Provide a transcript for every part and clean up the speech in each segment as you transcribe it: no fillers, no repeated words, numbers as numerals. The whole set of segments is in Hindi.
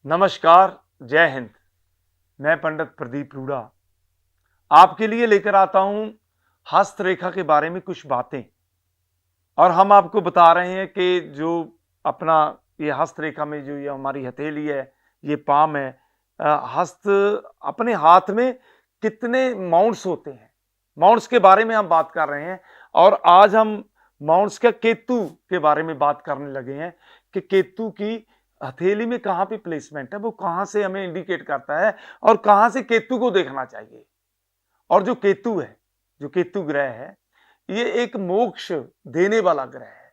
नमस्कार, जय हिंद। मैं पंडित प्रदीप रूड़ा आपके लिए लेकर आता हूं हस्तरेखा के बारे में कुछ बातें। और हम आपको बता रहे हैं कि जो अपना ये हस्तरेखा में जो ये हमारी हथेली है, ये पाम है, हस्त अपने हाथ में कितने माउंट्स होते हैं, माउंट्स के बारे में हम बात कर रहे हैं। और आज हम माउंट्स का केतु के बारे में बात करने लगे हैं कि केतु की हथेली में कहाँ पे प्लेसमेंट है, वो कहाँ से हमें इंडिकेट करता है और कहाँ से केतु को देखना चाहिए। और जो केतु है, जो केतु ग्रह है, ये एक मोक्ष देने वाला ग्रह है।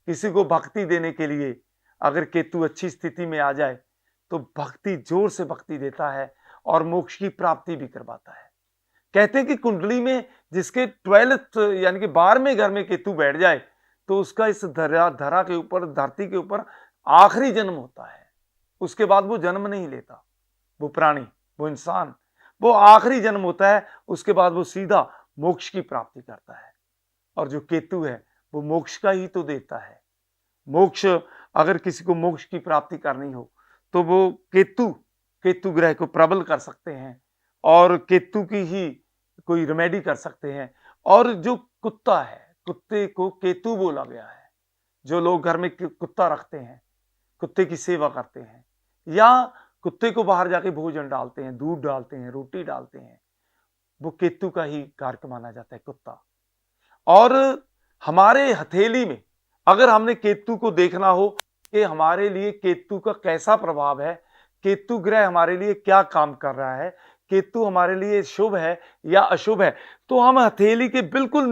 किसी को भक्ति देने के लिए अगर केतु अच्छी स्थिति में आ जाए तो भक्ति, जोर से भक्ति देता है और मोक्ष की प्राप्ति भी करवाता है। कहते हैं कि कुंडली में जिसके 12th यानी कि 12वें घर में केतु बैठ जाए तो उसका इस धरा के ऊपर, धरती के ऊपर आखिरी जन्म होता है। उसके बाद वो जन्म नहीं लेता, वो प्राणी, वो इंसान, वो आखिरी जन्म होता है। उसके बाद वो सीधा मोक्ष की प्राप्ति करता है। और जो केतु है वो मोक्ष का ही तो देता है। मोक्ष, अगर किसी को मोक्ष की प्राप्ति करनी हो तो वो केतु ग्रह को प्रबल कर सकते हैं और केतु की ही कोई रेमेडी कर सकते हैं। और जो कुत्ता है, कुत्ते को केतु बोला गया है। जो लोग घर में कुत्ता रखते हैं, कुत्ते की सेवा करते हैं या कुत्ते को बाहर जाके भोजन डालते हैं, दूध डालते हैं, रोटी डालते हैं, वो केतु का ही कारक माना जाता है, कुत्ता। और हमारे हथेली में अगर हमने केतु को देखना हो कि हमारे लिए केतु का कैसा प्रभाव है, केतु ग्रह हमारे लिए क्या काम कर रहा है, केतु हमारे लिए शुभ है या अशुभ है, तो हम हथेली के बिल्कुल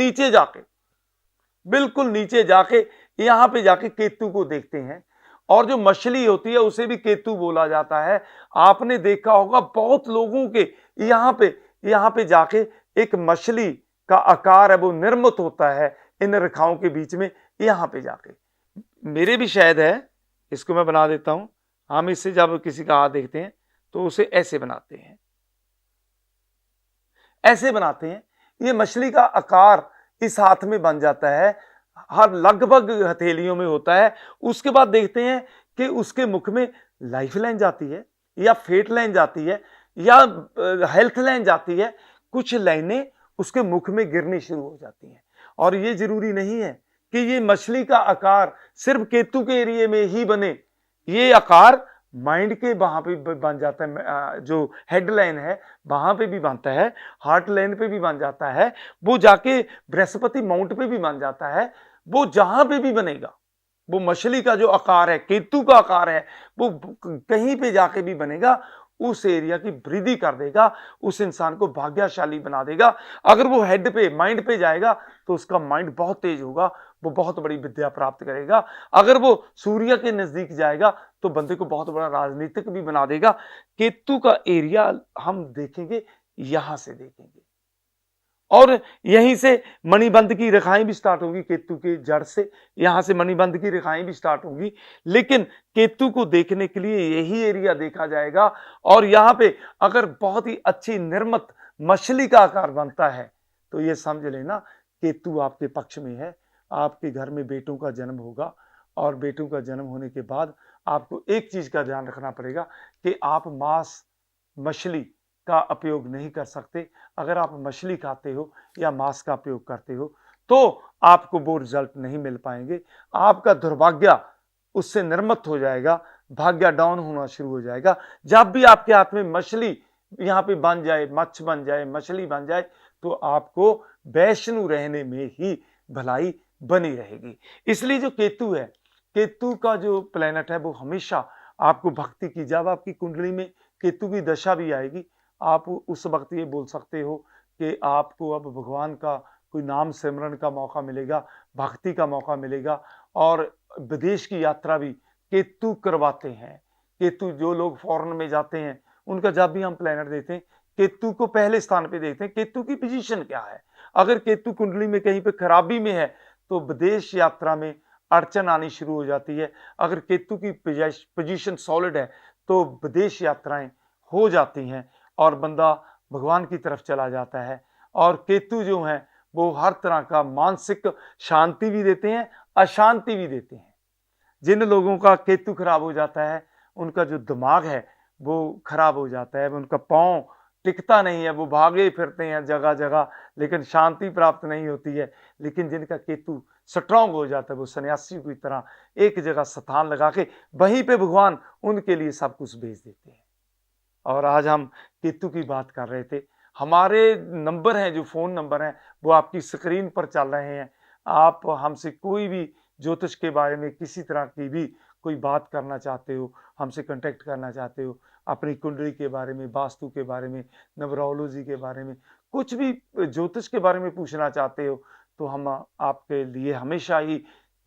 नीचे जाके यहां पे जाके केतु को देखते हैं। और जो मछली होती है उसे भी केतु बोला जाता है। आपने देखा होगा बहुत लोगों के यहां पे जाके एक मछली का आकार है वो निर्मित होता है इन रेखाओं के बीच में। यहां पे जाके मेरे भी शायद है, इसको मैं बना देता हूं। हम इससे जब किसी का हाथ देखते हैं तो उसे ऐसे बनाते हैं, ऐसे बनाते हैं। ये मछली का आकार इस हाथ में बन जाता है, हर लगभग हथेलियों में होता है। उसके बाद देखते हैं कि उसके मुख में लाइफ लाइन जाती है या फेट लाइन जाती है या हेल्थ लाइन जाती है। कुछ लाइनें उसके मुख में गिरनी शुरू हो जाती हैं। और ये जरूरी नहीं है कि ये मछली का आकार सिर्फ केतु के एरिया में ही बने। ये आकार माइंड के वहां पे बन जाता है, जो हेड लाइन है वहां पे भी बनता है, हार्ट लाइन पे भी बन जाता है, वो जाके बृहस्पति माउंट पे भी बन जाता है। वो जहां पे भी बनेगा, वो मछली का जो आकार है, केतु का आकार है, वो कहीं पे जाके भी बनेगा, उस एरिया की वृद्धि कर देगा, उस इंसान को भाग्यशाली बना देगा। अगर वो हेड पे, माइंड पे जाएगा तो उसका माइंड बहुत तेज होगा, वो बहुत बड़ी विद्या प्राप्त करेगा। अगर वो सूर्य के नजदीक जाएगा तो बंदे को बहुत बड़ा राजनीतिक भी बना देगा। केतु का एरिया हम देखेंगे, यहां से देखेंगे और यहीं से मणिबंध की रेखाएं भी स्टार्ट होगी। केतु के जड़ से यहां से मणिबंध की रेखाएं भी स्टार्ट होगी। लेकिन केतु को देखने के लिए यही एरिया देखा जाएगा। और यहां पे अगर बहुत ही अच्छी निर्मित मछली का आकार बनता है तो ये समझ लेना केतु आपके पक्ष में है। आपके घर में बेटों का जन्म होगा और बेटों का जन्म होने के बाद आपको एक चीज का ध्यान रखना पड़ेगा कि आप मांस, मछली का उपयोग नहीं कर सकते। अगर आप मछली खाते हो या मांस का उपयोग करते हो तो आपको वो रिजल्ट नहीं मिल पाएंगे। आपका दुर्भाग्य उससे निर्मित हो जाएगा, भाग्य डाउन होना शुरू हो जाएगा। जब भी आपके हाथ में मछली यहां पे बन जाए, मच्छ बन जाए, मछली बन जाए, तो आपको वैष्णु रहने में ही भलाई बनी रहेगी। इसलिए जो केतु है, केतु का जो प्लेनेट है, वो हमेशा आपको भक्ति की, जब आपकी कुंडली में केतु की दशा भी आएगी, आप उस वक्त ये बोल सकते हो कि आपको अब भगवान का कोई नाम सिमरन का मौका मिलेगा, भक्ति का मौका मिलेगा। और विदेश की यात्रा भी केतु करवाते हैं। केतु, जो लोग फॉरेन में जाते हैं, उनका जब भी हम प्लेनेट देते हैं केतु को पहले स्थान पे देखते हैं, केतु की पोजीशन क्या है। अगर केतु कुंडली में कहीं पे खराबी में है तो विदेश यात्रा में अड़चन आनी शुरू हो जाती है। अगर केतु की पोजीशन सॉलिड है तो विदेश यात्राएं हो जाती हैं और बंदा भगवान की तरफ चला जाता है। और केतु जो है वो हर तरह का मानसिक शांति भी देते हैं, अशांति भी देते हैं। जिन लोगों का केतु खराब हो जाता है उनका जो दिमाग है वो खराब हो जाता है, उनका पाँव टिकता नहीं है, वो भागे फिरते हैं जगह-जगह, लेकिन शांति प्राप्त नहीं होती है। लेकिन जिनका केतु स्ट्रॉन्ग हो जाता है, वो सन्यासियों की तरह एक जगह स्थान लगा के वहीं पे भगवान उनके लिए सब कुछ भेज देते हैं। और आज हम केतु की बात कर रहे थे। हमारे नंबर हैं, जो फ़ोन नंबर हैं, वो आपकी स्क्रीन पर चल रहे हैं। आप हमसे कोई भी ज्योतिष के बारे में किसी तरह की भी कोई बात करना चाहते हो, हमसे कॉन्टैक्ट करना चाहते हो, अपनी कुंडली के बारे में, वास्तु के बारे में, न्यूमरोलॉजी के बारे में, कुछ भी ज्योतिष के बारे में पूछना चाहते हो, तो हम आपके लिए हमेशा ही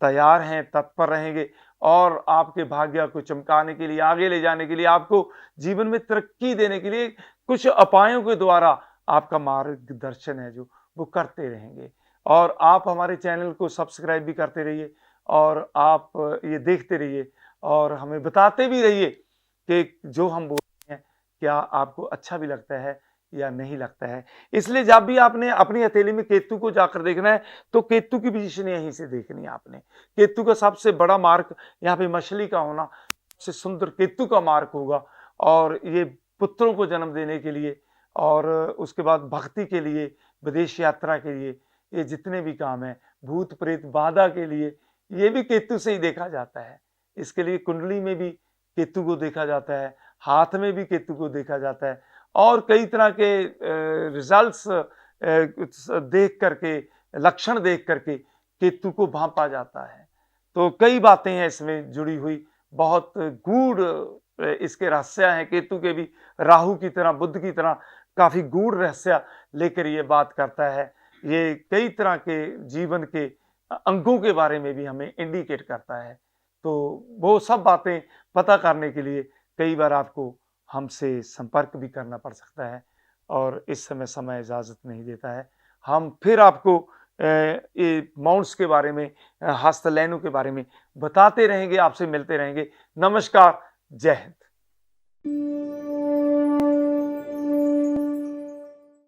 तैयार हैं, तत्पर रहेंगे और आपके भाग्य को चमकाने के लिए, आगे ले जाने के लिए, आपको जीवन में तरक्की देने के लिए कुछ उपायों के द्वारा आपका मार्गदर्शन है जो वो करते रहेंगे। और आप हमारे चैनल को सब्सक्राइब भी करते रहिए और आप ये देखते रहिए और हमें बताते भी रहिए कि जो हम बोल रहे हैं क्या आपको अच्छा भी लगता है या नहीं लगता है। इसलिए जब भी आपने अपनी हथेली में केतु को जाकर देखना है तो केतु की पोजीशन यहीं से देखनी है आपने। केतु का सबसे बड़ा मार्क यहाँ पे मछली का होना, सबसे सुंदर केतु का मार्क होगा और ये पुत्रों को जन्म देने के लिए और उसके बाद भक्ति के लिए, विदेश यात्रा के लिए, ये जितने भी काम हैं, भूत प्रेत बाधा के लिए, ये भी केतु से ही देखा जाता है। इसके लिए कुंडली में भी केतु को देखा जाता है, हाथ में भी केतु को देखा जाता है और कई तरह के रिजल्ट्स देख करके, लक्षण देख करके केतु को भांपा जाता है। तो कई बातें हैं इसमें जुड़ी हुई, बहुत गूढ़ इसके रहस्य हैं केतु के भी, राहु की तरह, बुध की तरह काफ़ी गूढ़ रहस्य लेकर ये बात करता है। ये कई तरह के जीवन के अंगों के बारे में भी हमें इंडिकेट करता है। तो वो सब बातें पता करने के लिए कई बार आपको हमसे संपर्क भी करना पड़ सकता है और इस समय इजाज़त नहीं देता है। हम फिर आपको ये माउंट्स के बारे में, हस्तलैनों के बारे में बताते रहेंगे, आपसे मिलते रहेंगे। नमस्कार, जय हिंद।